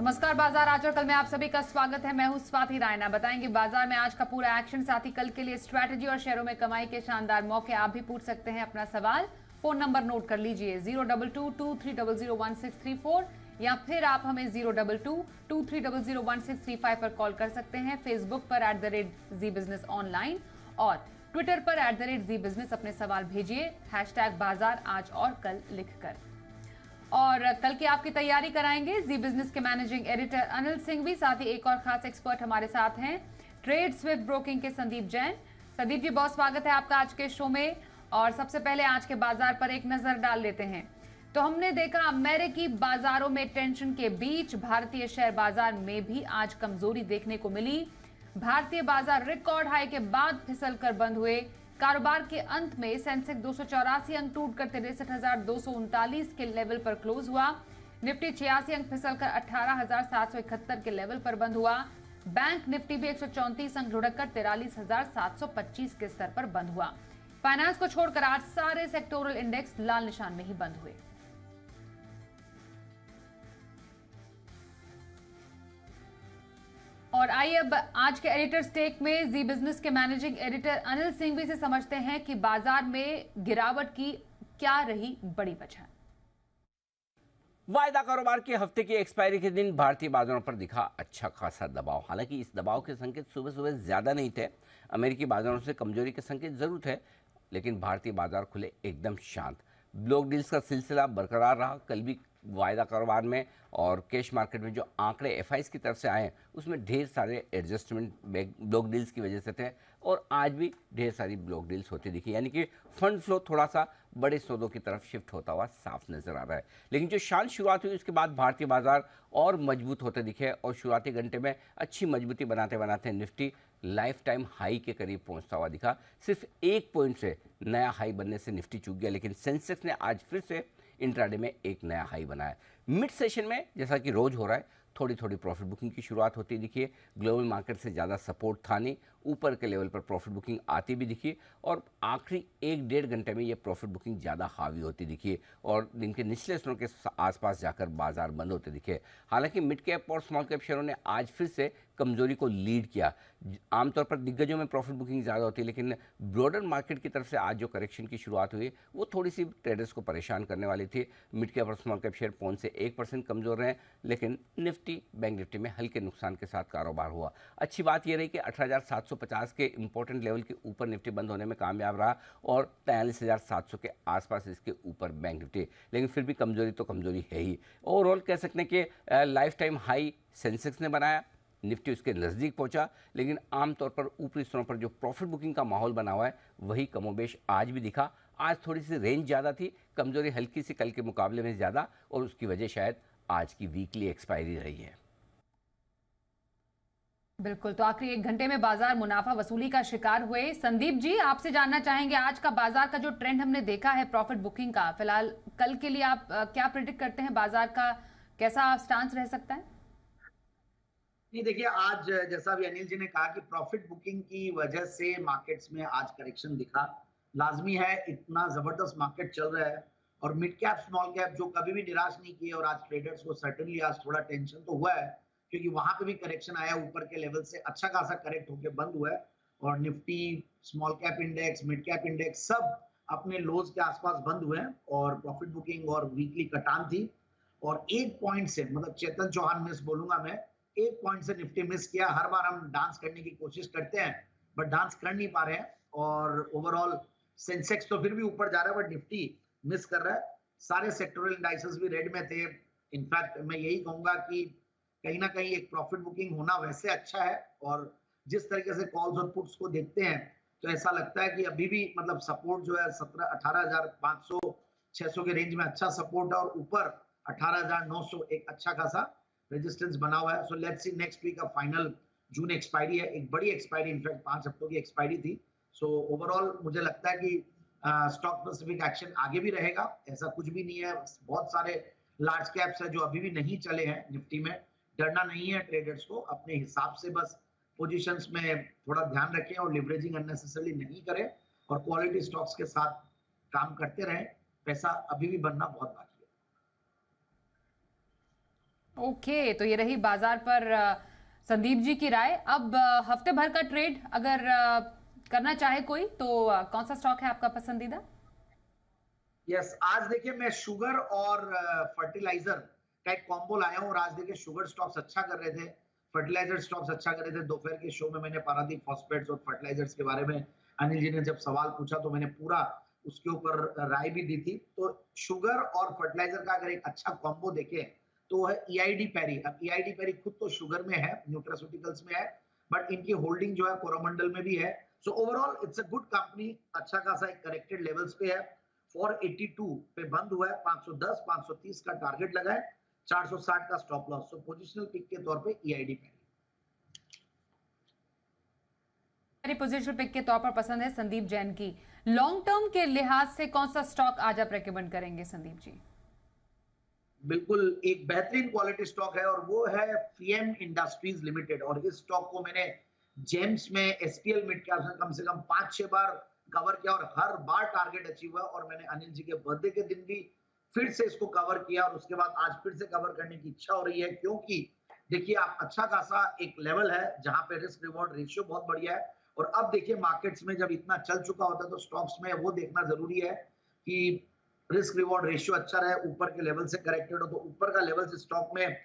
नमस्कार बाजार आज और कल में आप सभी का स्वागत है। मैं हूं स्वाति रायना। बताएंगे बाजार में आज का पूरा एक्शन, साथ ही कल के लिए स्ट्रैटेजी और शेयरों में कमाई के शानदार मौके। आप भी पूछ सकते हैं अपना सवाल। फोन नंबर नोट कर लीजिए 02223001634 या फिर आप हमें 02223001635 पर कॉल कर सकते हैं। फेसबुक पर @ZBusiness ऑनलाइन और ट्विटर पर @ZBusiness अपने सवाल भेजिए #बाजार आज और कल लिखकर। और कल की आपकी तैयारी कराएंगे जी बिजनेस के मैनेजिंग एडिटर अनिल सिंघवी, साथ ही एक और खास एक्सपर्ट हमारे साथ हैं ट्रेड स्विफ्ट ब्रोकिंग के संदीप जैन। संदीप जी, बहुत स्वागत है आपका आज के शो में। और सबसे पहले आज के बाजार पर एक नजर डाल लेते हैं। तो हमने देखा अमेरिकी बाजारों में टेंशन के बीच भारतीय शेयर बाजार में भी आज कमजोरी देखने को मिली। भारतीय बाजार रिकॉर्ड हाई के बाद फिसल कर बंद हुए। कारोबार के अंत में सेंसेक्स 284 अंक टूटकर 63,239 के लेवल पर क्लोज हुआ। निफ्टी 86 अंक फिसलकर 18,771 के लेवल पर बंद हुआ। बैंक निफ्टी भी 134 अंक लुढ़ककर 43,725 के स्तर पर बंद हुआ। फाइनेंस को छोड़कर आज सारे सेक्टोरल इंडेक्स लाल निशान में ही बंद हुए। और आइए अब आज के एडिटर स्टेक में जी बिजनेस के मैनेजिंग एडिटर अनिल सिंघवी से समझते हैं कि बाजार में गिरावट की क्या रही बड़ी वजह। वायदा कारोबार के हफ्ते की एक्सपायरी के दिन भारतीय बाजारों पर दिखा अच्छा खासा दबाव। हालांकि इस दबाव के संकेत सुबह सुबह ज्यादा नहीं थे। अमेरिकी बाजारों से कमजोरी के संकेत जरूर थे, लेकिन भारतीय बाजार खुले एकदम शांत। ब्लॉक डील्स का सिलसिला बरकरार रहा। कल भी वायदा कारोबार में और कैश मार्केट में जो आंकड़े एफआईज की तरफ से आए उसमें ढेर सारे एडजस्टमेंट ब्लॉक डील्स की वजह से थे और आज भी ढेर सारी ब्लॉक डील्स होती दिखी, यानी कि फंड फ्लो थोड़ा सा बड़े सौदों की तरफ शिफ्ट होता हुआ साफ नजर आ रहा है। लेकिन जो शांत शुरुआत हुई उसके बाद भारतीय बाजार और मजबूत होते दिखे और शुरुआती घंटे में अच्छी मजबूती बनाते बनाते निफ्टी लाइफ टाइम हाई के करीब पहुंचता हुआ दिखा। सिर्फ 1 पॉइंट से नया हाई बनने से निफ्टी चूक गया, लेकिन सेंसेक्स ने आज फिर से इंट्राडे में एक नया हाई बनाया। मिड सेशन में जैसा कि रोज हो रहा है थोड़ी थोड़ी प्रॉफिट बुकिंग की शुरुआत होती दिखी है। ग्लोबल मार्केट से ज़्यादा सपोर्ट था नहीं, ऊपर के लेवल पर प्रॉफिट बुकिंग आती भी दिखी और आखिरी 1-1.5 घंटे में ये प्रॉफिट बुकिंग ज़्यादा हावी होती दिखी और दिन के निचले स्तरों के आसपास जाकर बाजार बंद होते दिखे। हालांकि मिड कैप और स्मॉल कैप शेयरों ने आज फिर से कमजोरी को लीड किया। आमतौर पर दिग्गजों में प्रॉफिट बुकिंग ज़्यादा होती है, लेकिन ब्रॉडर मार्केट की तरफ से आज जो करेक्शन की शुरुआत हुई वो थोड़ी सी ट्रेडर्स को परेशान करने वाली थी। मिड कैप और स्मॉल कैप शेयर 0.5 से 1% कमजोर रहे, लेकिन निफ्टी बैंक निफ्टी में हल्के नुकसान के साथ कारोबार हुआ। अच्छी बात यह रही कि 18,750 के इंपॉर्टेंट लेवल के ऊपर निफ्टी बंद होने में कामयाब रहा और 43,700 के आसपास इसके ऊपर बैंक निफ्टी, लेकिन फिर भी कमजोरी तो कमजोरी है ही। ओवरऑल कह सकते हैं कि लाइफ टाइम हाई सेंसेक्स ने बनाया, निफ्टी उसके नज़दीक पहुंचा, लेकिन आमतौर पर ऊपरी स्तरों पर जो प्रॉफिट बुकिंग का माहौल बना हुआ है वही कमोबेश आज भी दिखा। आज थोड़ी सी रेंज ज़्यादा थी, कमजोरी हल्की सी कल के मुकाबले में ज़्यादा, और उसकी वजह शायद आज की वीकली एक्सपायरी रही है। बिल्कुल, तो आखिरी 1 घंटे में बाजार मुनाफा वसूली का शिकार हुए। संदीप जी, आपसे जानना चाहेंगे आज का बाजार का जो ट्रेंड हमने देखा है प्रॉफिट बुकिंग का, फिलहाल कल के लिए आप क्या प्रेडिक्ट करते हैं? बाजार का कैसा स्टांस रह सकता है? नहीं, देखिए आज जैसा भी अनिल जी ने कहा कि प्रॉफिट बुकिंग की वजह से मार्केट्स में आज करेक्शन दिखा। लाजमी है, इतना जबरदस्त मार्केट चल रहा है और मिड कैप स्मॉल कैप जो कभी भी निराश नहीं किए, और आज ट्रेडर्स को सर्टेनली आज थोड़ा टेंशन तो हुआ है क्योंकि वहां पे भी करेक्शन आया, ऊपर के लेवल से अच्छा खासा करेक्ट होकर बंद हुआ है और Nifty, small cap index, mid cap index सब अपने लोज के आसपास बंद हुए हैं और प्रॉफिट बुकिंग और वीकली कटान थी। और 1 पॉइंट से, मतलब चेतन चौहान मिस बोलूंगा मैं, 1 पॉइंट से निफ्टी मिस किया। हर बार हम डांस करने की कोशिश करते हैं बट डांस कर नहीं पा रहे हैं और ओवरऑल सेंसेक्स तो फिर भी ऊपर जा रहा है बट निफ्टी मिस कर रहा है। सारे सेक्टोरल इंडाइसेस भी रेड में थे। इनफैक्ट मैं यही कहूंगा कि कहीं ना कहीं एक प्रॉफिट बुकिंग होना वैसे अच्छा है और जिस तरीके से कॉल्स और पुट्स को देखते हैं तो ऐसा लगता है कि अभी भी मतलब सपोर्ट जो है 18,500 600 के रेंज में अच्छा सपोर्ट है और ऊपर 18,900 एक अच्छा खासा रेजिस्टेंस बना हुआ है। So let's see next week का फाइनल जून एक्सपायरी है, एक बड़ी एक्सपायरी, इनफैक्ट 5 हफ्तों की एक्सपायरी थी। सो ओवरऑल मुझे लगता है कि स्टॉक स्पेसिफिक एक्शन आगे भी रहेगा, ऐसा कुछ भी नहीं है। बहुत सारे लार्ज कैप्स है जो अभी भी नहीं चले हैं निफ्टी में। डरना नहीं है ट्रेडर्स को, अपने हिसाब से बस पोजीशंस में थोड़ा ध्यान रखें और लिवरेजिंग अननेसेसरली नहीं करें और क्वालिटी स्टॉक्स के साथ काम करते रहें। पैसा अभी भी बनना बहुत बाकी है। ओके, तो ये रही बाजार पर संदीप जी की राय। अब हफ्ते भर का ट्रेड अगर करना चाहे कोई तो कौन सा स्टॉक है आपका पसंदीदा? यस, आज देखिए मैं शुगर और फर्टिलाइजर का एक कॉम्बो लाया हूँ और आज देखिए शुगर स्टॉक्स अच्छा कर रहे थे, फर्टिलाइजर स्टॉक्स अच्छा कर रहे थे। दोपहर के शो में मैंने पारादीप फॉस्फेट्स और फर्टिलाइजर्स के बारे में अनिल जी ने जब सवाल पूछा तो मैंने पूरा उसके ऊपर राय भी दी थी। तो शुगर और फर्टिलाइजर का अगर एक अच्छा कॉम्बो देखें तो वो है ईआईडी पैरी। अब ईआईडी पैरी खुद तो शुगर में है, न्यूट्रास्यूटिकल्स में है, बट इनकी होल्डिंग जो है कोरोमंडल में भी है। So overall it's a good company, अच्छा खासा एक करेक्टेड लेवल्स पे है। 482 पे बंद हुआ है, 510 530 का टारगेट लगा है, 460 का स्टॉप लॉस। सो पोजिशनल पिक के तौर पे ईआईडी पैरी। मेरी पोजीशन पिक के तौर पर पसंद है संदीप जैन की। लॉन्ग टर्म के लिहाज से कौन सा स्टॉक आज आप रेकमेंड करेंगे संदीप जी? बिल्कुल एक बेहतरीन क्वालिटी स्टॉक है और वो है फीएम इंडस्ट्रीज लिमिटेड। और इस स्टॉक को मैंने जेम्स में एसपीएल मिड कैप में कम से कम 5-6 बार कवर किया और हर बार टारगेट अचीव हुआ। और मैंने अनिल जी के बर्थडे के दिन भी फिर से इसको कवर किया और उसके बाद आज फिर से कवर करने की इच्छा हो रही है, क्योंकि देखिए आप अच्छा खासा एक लेवल है जहां पे रिस्क रिवॉर्ड रेशियो बहुत बढ़िया है। और अब देखिए मार्केट्स में जब इतना चल चुका होता है तो स्टॉक्स में वो देखना जरूरी है कि रिस्क रिवॉर्ड रेशियो अच्छा रहे, ऊपर के लेवल से करेक्टेड हो। तो ऊपर का लेवल स्टॉक में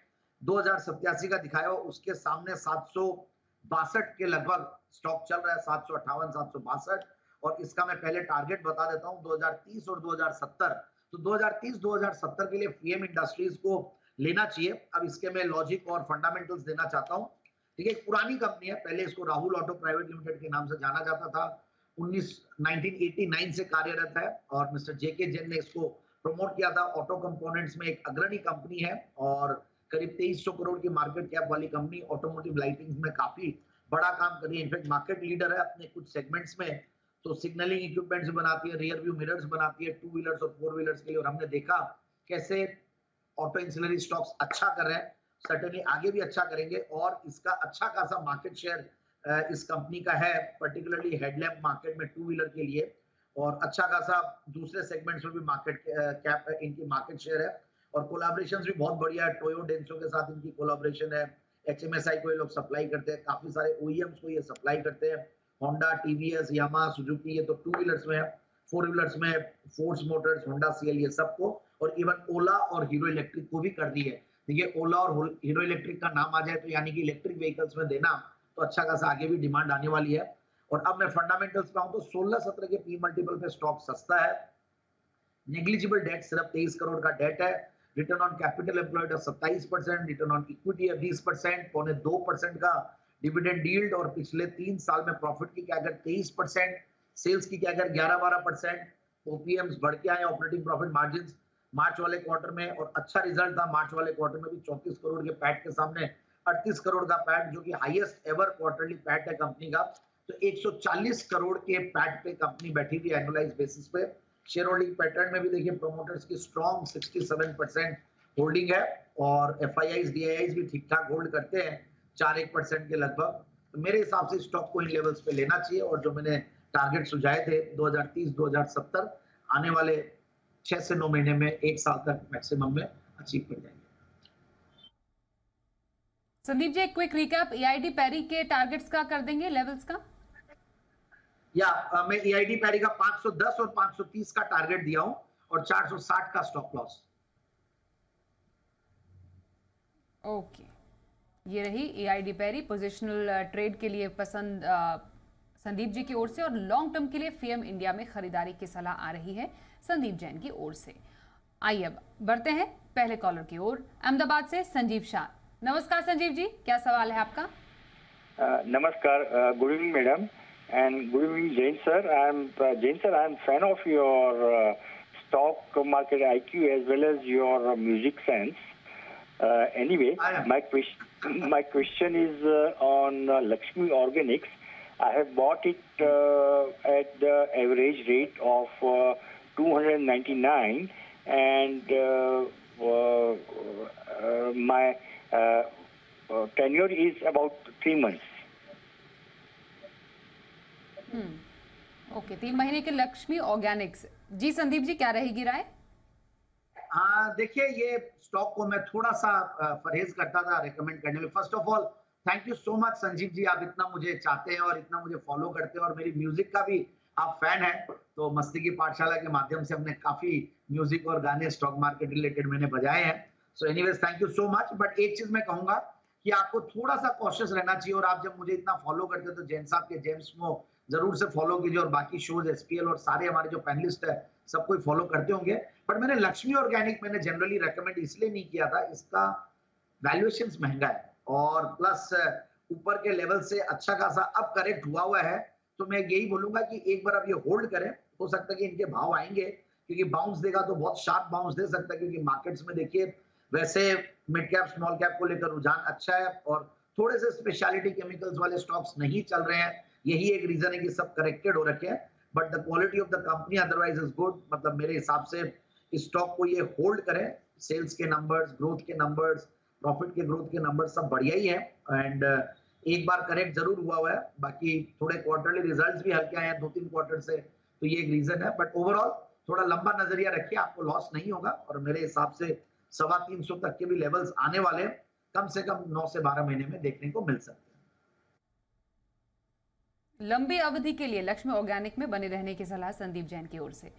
2087 का दिखाया हो, उसके सामने 762 के लगभग स्टॉक चल रहा है, 758 762। और इसका मैं पहले टारगेट बता देता हूं 2030 और 2070। तो 2030 2070 के लिए फीएम इंडस्ट्रीज को लेना चाहिए। अब इसके मैं लॉजिक और फंडामेंटल्स देना चाहता हूं। ठीक है, एक पुरानी कंपनी है, पहले इसको राहुल ऑटो प्राइवेट लिमिटेड के नाम से जाना जाता था। 1989 से कार्यरत है और मिस्टर जेके जैन ने इसको प्रमोट किया था। ऑटो कंपोनेंट्स में एक अग्रणी कंपनी है और करीब 2300 करोड़ की मार्केट कैप वाली कंपनी ऑटोमोटिव लाइटिंग में काफी बड़ा काम कर रही है। इनफैक्ट मार्केट लीडर है अपने कुछ सेगमेंट्स में। तो सिग्नलिंग इक्विपमेंट्स बनाती है, रियर व्यू मिरर्स बनाती है टू व्हीलर्स और फोर व्हीलर्स के लिए। और हमने देखा कैसे ऑटो इंसिलरी स्टॉक्स अच्छा कर रहे हैं, सर्टेनली आगे भी अच्छा करेंगे। और इसका अच्छा खासा मार्केट शेयर इस कंपनी का है, पर्टिकुलरली हेडलैम्प मार्केट में टू व्हीलर के लिए। और अच्छा खासा दूसरे सेगमेंट्स में भी मार्केट कैप इनकी मार्केट शेयर है। और कोलैबोरेशंस भी बहुत बढ़िया है, टोयो डेंसो के साथ इनकी कोलैबोरेशन है। एचएमएसआई को ये लोग सप्लाई करते हैं, काफी सारे ओईएम्स को ये सप्लाई करते हैं, होंडा, टीवीएस, यामाहा, सुजुकी। ये तो टू व्हीलर्स में है, फोर व्हीलर्स में फोर्स मोटर्स, होंडा सीएल, ये सबको। और इवन ओला और हीरो इलेक्ट्रिक को भी कर दी है। देखिए ओला और हीरो इलेक्ट्रिक का नाम आ जाए तो यानी कि इलेक्ट्रिक व्हीकल्स में देना तो अच्छा खासा आगे भी डिमांड आने वाली है। और अब मैं फंडामेंटल्स पे आऊं तो 16-17 के पी मल्टीपल पे स्टॉक सस्ता है, नेग्लिजिबल डेट सिर्फ 23 करोड़ का डेट है, return on capital employed 27%, return on equity है 20%, पौने 2% का डिविडेंड यील्ड। और पिछले 3 साल में प्रॉफिट की कैगर 23%, सेल्स की कैगर 11-12%, ओपीएम्स बढ़ के आए, ऑपरेटिंग प्रॉफिट मार्जिन मार्च वाले क्वार्टर में। और अच्छा रिजल्ट था मार्च वाले क्वार्टर में भी, 34 करोड़ के पैट के सामने 38 करोड़ का पैट, जो कि हाईएस्ट एवर क्वार्टरली पैट है कंपनी का। तो 140 करोड़ के पैट पे कंपनी बैठी हुई एनुअलाइज बेसिस पे। शेयर होल्डिंग पैटर्न में भी देखिए प्रोमोटर्स की स्ट्रॉन्ग 67% होल्डिंग है और एफआईआईज डीआईआईज भी ठीक ठाक होल्ड करते हैं 4-1% के लगभग। तो मेरे हिसाब से स्टॉक को इन लेवल्स पे लेना चाहिए। और जो मैंने टारगेट सुझाए थे 2030-2070 आने वाले 6 से 9 महीने में, 1 साल तक मैक्सिमम में अचीव कर जाएंगे। संदीप जी एक क्विक रिकैप ईआईडी पैरी के टारगेट्स का कर देंगे, लेवल्स का? या मैं ईआईडी पैरी का 510 और 530 का टारगेट दिया हूं और 460 का स्टॉप लॉस। ओके, ये रही ईआईडी पैरी पोजिशनल ट्रेड के लिए पसंद संदीप जी की ओर से। और लॉन्ग टर्म के लिए फीएम इंडिया में खरीदारी की सलाह आ रही है संदीप जैन की ओर से। आइए अब बढ़ते हैं पहले कॉलर की ओर, अहमदाबाद से संजीव शाह। नमस्कार संजीव जी, क्या सवाल है आपका? नमस्कार, good evening madam and good evening Jain sir. I am fan of your stock market IQ as well as your music sense. Anyway, my question is on Lakshmi Organics. I have bought it at the average rate of 299 and my tenure is about 3 months. Okay, 3 महीने के Lakshmi Organics. जी संदीप जी, क्या रहेगी राय? हाँ, देखिए ये stock को मैं थोड़ा सा परहेज करता था रेकमेंड करने में। First of all thank you so much Sanjeev ji, आप इतना मुझे चाहते हैं और इतना मुझे फॉलो करते हैं और मेरी म्यूजिक का भी आप फैन हैं। तो मस्ती की पाठशाला के माध्यम से हमने काफी म्यूजिक और गाने स्टॉक मार्केट रिलेटेड मैंने बजाए हैं। So anyways thank you so much. But एक चीज मैं कहूंगा कि आपको थोड़ा सा कॉशियस रहना चाहिए, और आप जब मुझे इतना फॉलो करते हैं तो जैन साहब के जेम्स को जरूर से फॉलो कीजिए, और बाकी शोज एसपीएल और सारे हमारे जो पैनलिस्ट है सबको फॉलो करते होंगे। बट मैंने लक्ष्मी ऑर्गेनिक मैंने जनरली रेकमेंड इसलिए नहीं किया था, इसका वैल्यूएशंस महंगा है और प्लस ऊपर के लेवल से अच्छा खासा अब करेक्ट हुआ है। तो मैं यही बोलूंगा कि एक बार आप ये होल्ड करें, हो सकता है कि इनके भाव आएंगे, क्योंकि बाउंस देगा तो बहुत शार्प बाउंस दे सकता है, क्योंकि मार्केट्स में देखिए वैसे मिड कैप स्मॉल कैप को लेकर रुझान अच्छा है और थोड़े से स्पेशलिटी केमिकल्स वाले स्टॉक्स नहीं चल रहे हैं। यही एक रीजन है कि सब करेक्टेड हो रखे हैं, but the quality of the company otherwise is good. मतलब मेरे हिसाब से इस स्टॉक को ये होल्ड करें, सेल्स के नंबर्स, ग्रोथ के नंबर्स, प्रॉफिट के ग्रोथ के नंबर्स सब बढ़िया ही है, एंड एक बार करेक्ट जरूर हुआ है। बाकी थोड़े क्वार्टरली रिजल्ट्स भी हल्के आए हैं 2-3 क्वार्टर से, तो ये एक रीजन है। बट ओवरऑल थोड़ा लंबा नजरिया रखिए, आपको लॉस नहीं होगा, और मेरे हिसाब से 325 तक के भी लेवल्स आने वाले हैं, कम से कम 9 से 12 महीने में देखने को मिल सकते हैं। लंबी अवधि के लिए लक्ष्मी ऑर्गेनिक में बने रहने की सलाह संदीप जैन की ओर से।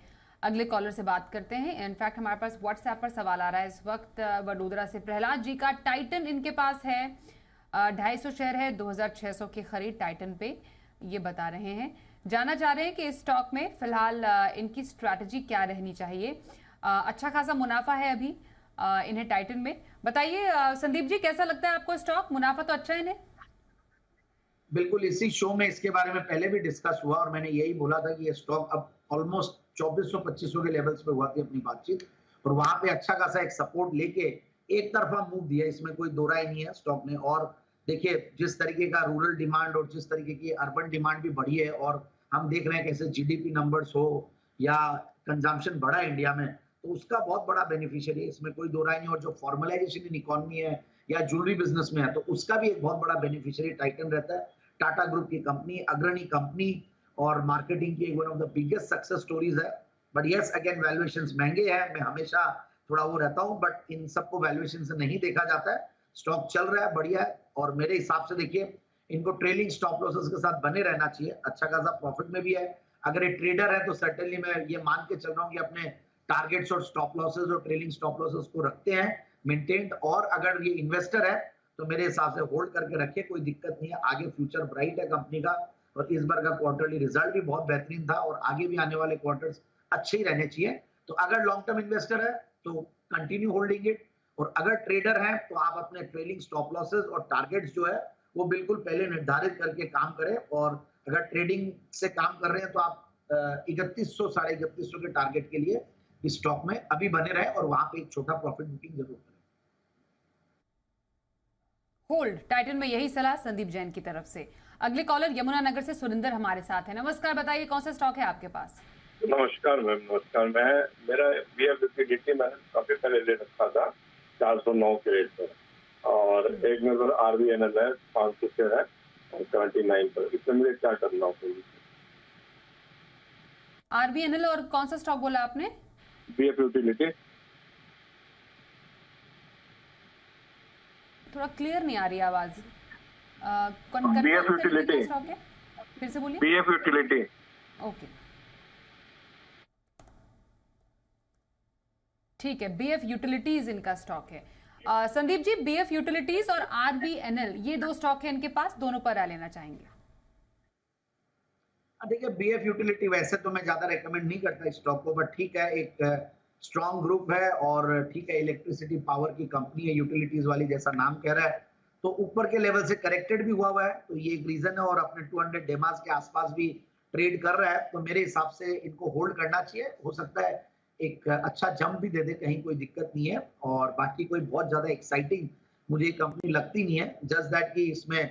अगले कॉलर से बात करते हैं। इनफैक्ट हमारे पास व्हाट्सएप पर सवाल आ रहा है इस वक्त वडोदरा से प्रहलाद जी का। टाइटन इनके पास है, 250 शेयर है, 2600 की खरीद टाइटन पे, ये बता रहे हैं। जानना चाह रहे हैं कि इस स्टॉक में फिलहाल इनकी स्ट्रैटेजी क्या रहनी चाहिए। अच्छा खासा मुनाफा है अभी इन्हें टाइटन में। बताइए संदीप जी, कैसा लगता है आपको स्टॉक? मुनाफा तो अच्छा है इन्हें। बिल्कुल, इसी शो में इसके बारे में पहले भी डिस्कस हुआ और मैंने यही बोला था कि ये स्टॉक अब ऑलमोस्ट 2400-2500 के लेवल्स पे हुआ थी अपनी बातचीत, और वहां पे अच्छा खासा एक सपोर्ट लेके एक तरफा मूव दिया, इसमें कोई दो राय नहीं है स्टॉक ने। और देखिए जिस तरीके का रूरल डिमांड और जिस तरीके की अर्बन डिमांड भी बढ़ी है, और हम देख रहे हैं कैसे जीडीपी नंबर्स हो या कंजम्पशन बढ़ा है इंडिया में, तो उसका बहुत बड़ा बेनिफिशियरी है, इसमें कोई दो राय नहीं। और जो फॉर्मलाइजेशन इन इकोनॉमी है या ज्वेलरी बिजनेस में है, तो उसका भी एक बहुत बड़ा बेनिफिशियरी टाइटन रहता है। टाटा ग्रुप की कंपनी, अग्रणी कंपनी, और मार्केटिंग की one of the biggest success stories है। बट यस अगेन वैल्यूएशंस महंगे हैं, मैं हमेशा थोड़ा वो रहता हूं, बट इन सबको वैल्यूएशन से नहीं देखा जाता है। स्टॉक चल रहा है, बढ़िया है, और मेरे हिसाब से देखिए इनको ट्रेलिंग स्टॉप लॉसेस के साथ बने रहना चाहिए। अच्छा खासा प्रॉफिट में भी है। अगर ये ट्रेडर है तो सर्टेनली मैं ये मान के चल रहा हूँ कि अपने टारगेट्स और स्टॉप लॉसेस और ट्रेलिंग स्टॉप लॉसेस को रखते हैं मेंटेन्ड। और अगर ये इन्वेस्टर है तो मेरे हिसाब से होल्ड करके रखिए, कोई दिक्कत नहीं है। आगे फ्यूचर ब्राइट है कंपनी का, और इस बार का क्वार्टरली रिजल्ट भी बहुत बेहतरीन था, और आगे भी आने वाले क्वार्टर्स अच्छे ही रहने चाहिए। तो अगर लॉन्ग टर्म इन्वेस्टर है तो कंटिन्यू होल्डिंग इट, और अगर ट्रेडर है तो आप अपने ट्रेलिंग स्टॉप लॉसेस और टारगेट्स जो है वो बिल्कुल पहले निर्धारित करके काम करें। और अगर ट्रेडिंग से काम कर रहे हैं तो आप 3100 3150 के टारगेट के लिए इस स्टॉक में अभी बने रहे, और वहां पे एक छोटा प्रॉफिट बुकिंग जरूर करें। होल्ड टाइटन में, यही सलाह संदीप जैन की तरफ से। अगले कॉलर यमुनानगर से सुरिंदर हमारे साथ है। नमस्कार, बताइए कौन सा स्टॉक है आपके पास? नमस्कार मैम, नमस्कार। मेरा BF लिक्विडिटी मैंने काफी पहले ले रखा था 409 के रेट पर, और एक मेरे पास RVNL है 500 शेयर है और 79 पर। इसमें मुझे क्या करना होगा? RVNL और कौन सा स्टॉक बोला आपने? BF utility. थोड़ा क्लियर नहीं आ रही आवाज। BF यूटिलिटी, फिर से बोलिए। BF utility. ओके, ठीक है, BF यूटिलिटीज इनका स्टॉक है। संदीप जी, BF यूटिलिटीज और RVNL ये दो स्टॉक है इनके पास, दोनों पर राय लेना चाहेंगे? देखिए BF यूटिलिटी वैसे तो मैं ज्यादा रेकमेंड नहीं करता इस स्टॉक को, बट ठीक है, एक स्ट्रॉन्ग ग्रुप है, और ठीक है इलेक्ट्रिसिटी पावर की कंपनी है यूटिलिटीज वाली, जैसा नाम कह रहा है। तो ऊपर के लेवल से करेक्टेड भी हुआ है, तो ये एक रीजन है, और अपने 200 डेमास के आसपास भी ट्रेड कर रहा है। तो मेरे हिसाब से इनको होल्ड करना चाहिए। हो सकता है एक अच्छा जंप भी दे दे, कहीं कोई दिक्कत नहीं है। और बाकी कोई बहुत ज्यादा एक्साइटिंग मुझे कंपनी लगती नहीं है, जस्ट दैट कि इसमें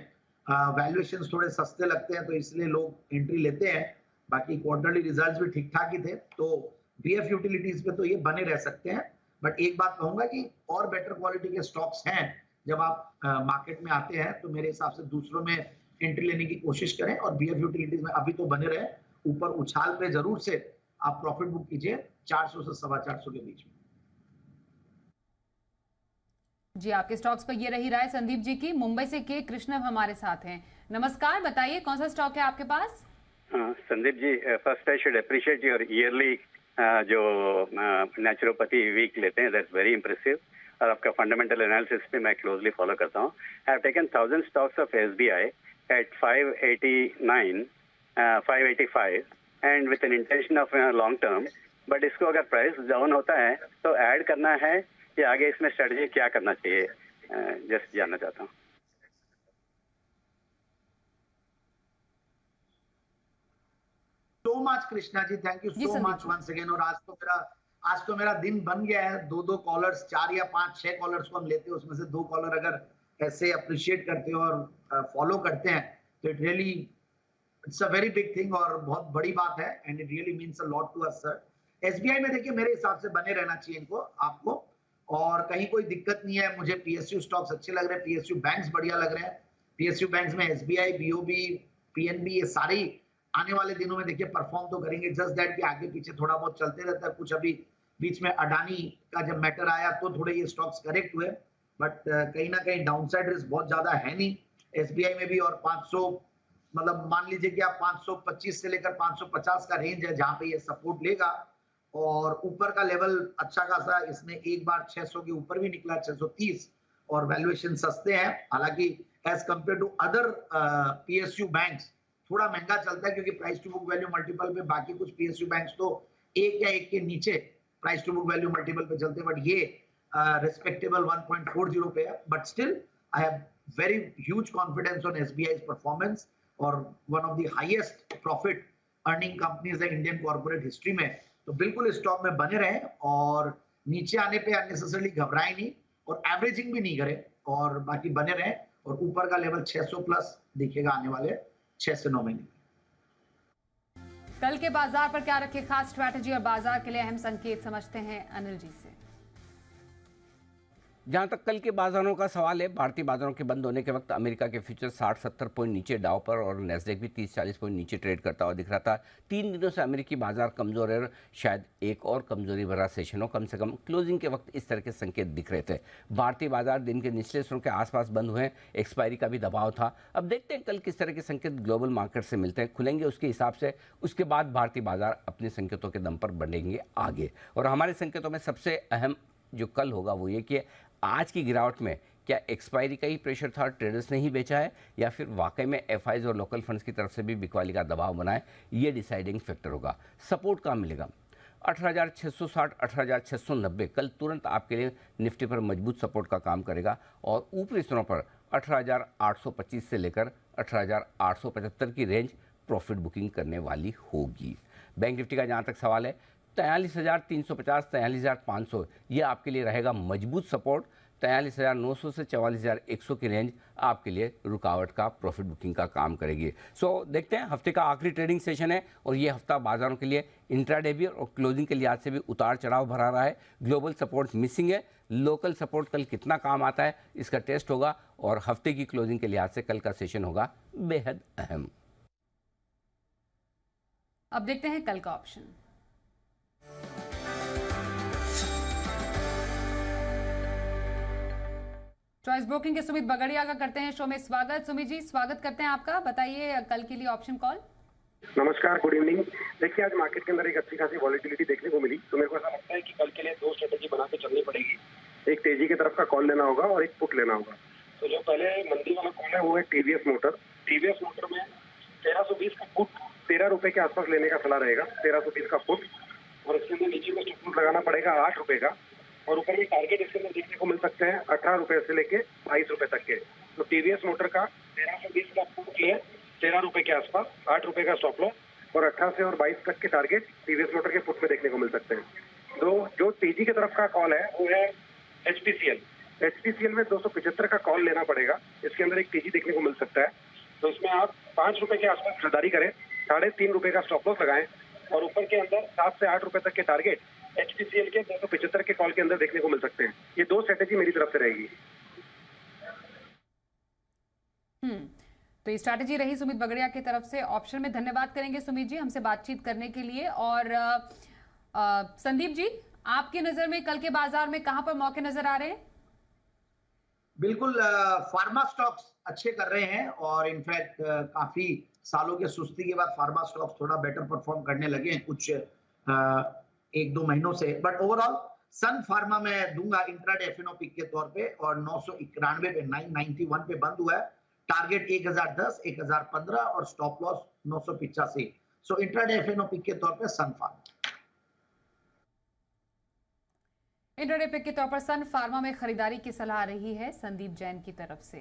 वैल्यूएशंस थोड़े सस्ते लगते हैं, तो इसलिए लोग एंट्री लेते हैं। बाकी क्वार्टरली रिजल्ट्स भी ठीक ठाक ही थे, तो BF यूटिलिटीज पे तो ये बने रह सकते हैं। बट एक बात कहूंगा कि और बेटर क्वालिटी के स्टॉक्स हैं, जब आप मार्केट में आते हैं तो मेरे हिसाब से दूसरों में एंट्री लेने की कोशिश करें, और BF यूटिलिटीज में अभी तो बने रहे। ऊपर उछाल पे जरूर से आप प्रॉफिट बुक कीजिए 400 से 425 के बीच में। जी, आपके स्टॉक्स पर ये रही राय संदीप जी की। मुंबई से के कृष्णव हमारे साथ हैं। नमस्कार, बताइए कौन सा स्टॉक है आपके पास? Sandeep ji, first I should appreciate your yearly जो नेचुरोपैथी वीक लेते हैं, दैट्स वेरी इंप्रेसिव। और आपका फंडामेंटल एनालिसिस पे मैं क्लोजली फॉलो करता हूँ। I have taken 1000 stocks of SBI at 589, 585 and with an intention of long term. But इसको अगर प्राइस डाउन होता है तो ऐड करना है या आगे इसमें स्ट्रेटजी क्या करना चाहिए, जस्ट जानना चाहता हूँ। So much Krishna ji, thank you so much once again. और आज तो मेरा दिन बन गया है। दो कॉलर्स, 4 या 5, 6 कॉलर्स को हम लेते हैं, उसमें से 2 कॉलर अगर ऐसे अप्रिशिएट करते हो और फॉलो करते हैं तो it really it's a very big thing और बहुत बड़ी बात है and it really means a lot to us sir. SBI में देखिए मेरे हिसाब से बने रहना चाहिए इनको, आपको, और कहीं कोई दिक्कत नहीं है। मुझे पीएसयू स्टॉक्स अच्छे लग रहे हैं, पीएसयू बैंक्स बढ़िया लग रहे हैं। पीएसयू बैंक्स में एसबीआई, बीओबी, पीएनबी, ये सारी आने वाले दिनों में देखिए परफॉर्म तो करेंगे। जस्ट दैट कि आगे पीछे थोड़ा बहुत चलते रहता है। कुछ अभी बीच में अडानी का जब मैटर आया तो थोड़े ये स्टॉक्स करेक्ट हुए, बट कहीं ना कहीं डाउनसाइड रिस्क बहुत ज्यादा है नहीं एसबीआई में भी। और 500 मतलब मान लीजिए कि आप 525 से लेकर 550 का रेंज है जहां पे ये सपोर्ट लेगा, और ऊपर का लेवल अच्छा खासा, इसने एक बार 600 के ऊपर भी निकला, 630, और वैल्यूएशन सस्ते हैं। हालांकि as compared to other PSU banks थोड़ा महंगा चलता है क्योंकि price to book value multiple पे बाकी कुछ पीएसयू बैंक्स तो 1 या 1 के नीचे price to book value multiple पे चलते हैं, बट ये रिस्पेक्टेबल 1.40 पे है। But still I have very huge confidence on SBI performance, और one of the highest profit earning companies है इंडियन कॉर्पोरेट हिस्ट्री में। तो बिल्कुल स्टॉक में बने रहे और नीचे आने पे अननेसेसरली घबराए नहीं और एवरेजिंग भी नहीं करे, और बाकी बने रहे। और ऊपर का लेवल 600 प्लस दिखेगा आने वाले 6 से 9 महीने। कल के बाजार पर क्या रखे खास स्ट्रैटेजी और बाजार के लिए अहम संकेत, समझते हैं अनिल जी से। जहां तक कल के बाजारों का सवाल है, भारतीय बाजारों के बंद होने के वक्त अमेरिका के फ्यूचर 60-70 पॉइंट नीचे डाउ पर और नेस्डेक भी 30-40 पॉइंट नीचे ट्रेड करता हुआ दिख रहा था। 3 दिनों से अमेरिकी बाजार कमजोर है, शायद एक और कमजोरी भरा सेशन हो। कम से कम क्लोजिंग के वक्त इस तरह के संकेत दिख रहे थे। भारतीय बाजार दिन के निचले स्तरों के आसपास बंद हुए, एक्सपायरी का भी दबाव था। अब देखते हैं कल किस तरह के संकेत ग्लोबल मार्केट से मिलते हैं, खुलेंगे उसके हिसाब से, उसके बाद भारतीय बाजार अपने संकेतों के दम पर बढ़ेंगे आगे। और हमारे संकेतों में सबसे अहम जो कल होगा वो ये कि आज की गिरावट में क्या एक्सपायरी का ही प्रेशर था, ट्रेडर्स ने ही बेचा है, या फिर वाकई में एफआईज और लोकल फंड्स की तरफ से भी बिकवाली का दबाव बना है, ये डिसाइडिंग फैक्टर होगा। सपोर्ट कहाँ मिलेगा? 18,660, 18,690 कल तुरंत आपके लिए निफ्टी पर मजबूत सपोर्ट का काम करेगा, और ऊपरी स्तरों पर 18,825 से लेकर 18,875 की रेंज प्रॉफिट बुकिंग करने वाली होगी। बैंक निफ्टी का जहाँ तक सवाल है, 43,350, 43,500 ये आपके लिए रहेगा मजबूत सपोर्ट। 43,900 से 44,100 की रेंज आपके लिए रुकावट का, प्रॉफिट बुकिंग का काम करेगी। सो देखते हैं, हफ्ते का आखिरी ट्रेडिंग सेशन है और ये हफ्ता बाजारों के लिए इंट्राडे भी और क्लोजिंग के लिहाज से भी उतार चढ़ाव भरा रहा है। ग्लोबल सपोर्ट मिसिंग है, लोकल सपोर्ट कल कितना काम आता है इसका टेस्ट होगा, और हफ्ते की क्लोजिंग के लिहाज से कल का सेशन होगा बेहद अहम। अब देखते हैं कल का ऑप्शन। चॉइस ब्रोकिंग के सुमित बगड़िया का करते हैं शो में स्वागत। सुमित जी, स्वागत करते हैं आपका, बताइए कल के लिए ऑप्शन कॉल। नमस्कार, गुड इवनिंग। देखिए, आज मार्केट के अंदर एक अच्छी खासी वॉलिटिलिटी देखने को मिली, तो मेरे को ऐसा लगता है कि कल के लिए 2 स्ट्रेटेजी बना के चलनी पड़ेगी। एक तेजी की तरफ का कॉल लेना होगा और एक पुट लेना होगा। तो जो पहले मंदी वाला कॉल है वो है टीवीएस मोटर। टीवीएस मोटर में 1320 का पुट 13 रुपए के आसपास लेने का सलाह रहेगा, 1320 का पुट, और इसके अंदर नीचे में स्टॉप लगाना पड़ेगा 8 रुपए का, और ऊपर में टारगेट इसके अंदर देखने को मिल सकते हैं 18 रुपए से लेके 22 रुपए तक के। तो टीवीएस मोटर का 1320 का पुट ले 13 रुपए के आसपास, 8 रुपए का स्टॉप लॉस, और 18 से और 22 तक के टारगेट टीवीएस मोटर के पुट में देखने को मिल सकते हैं। तो जो तेजी की तरफ का कॉल है वो है एचपीसीएल। एचपीसीएल में 275 का कॉल लेना पड़ेगा, इसके अंदर एक तेजी देखने को मिल सकता है। तो इसमें आप 5 रुपए के आसपास खरीदारी करें, 3.5 रुपए का स्टॉप लॉस लगाएं, और ऊपर के अंदर 7 से 8 रुपए तक के टारगेट एचपीसीएल के 275 के कॉल के अंदर देखने को मिल सकते हैं। ये 2 स्ट्रेटेजी मेरी तरफ से रहेगी। तो ये स्ट्रैटेजी रही सुमित बगड़िया की तरफ से ऑप्शन में। धन्यवाद करेंगे सुमित जी हमसे बातचीत करने के लिए। और संदीप जी, आपकी नजर में कल के बाजार में कहां पर मौके नजर आ रहे हैं? बिल्कुल, फार्मा स्टॉक्स अच्छे कर रहे हैं और इनफैक्ट काफी सालों के सुस्ती के बाद फार्मा स्टॉक्स थोड़ा बेटर परफॉर्म करने लगे हैं कुछ 1-2 महीनों से। बट ओवरऑल सन फार्मा में दूंगा इंट्राडे एफएनओ पिक के तौर पे, और 991 पे 991 पे बंद हुआ है। टारगेट 1010, 1015 और स्टॉप लॉस 985। सो इंट्राडे एफएनओ पिक के तौर पे सन फार्मा। इंट्राडे पिक के तौर पर सन फार्मा में खरीदारी की सलाह आ रही है संदीप जैन की तरफ से।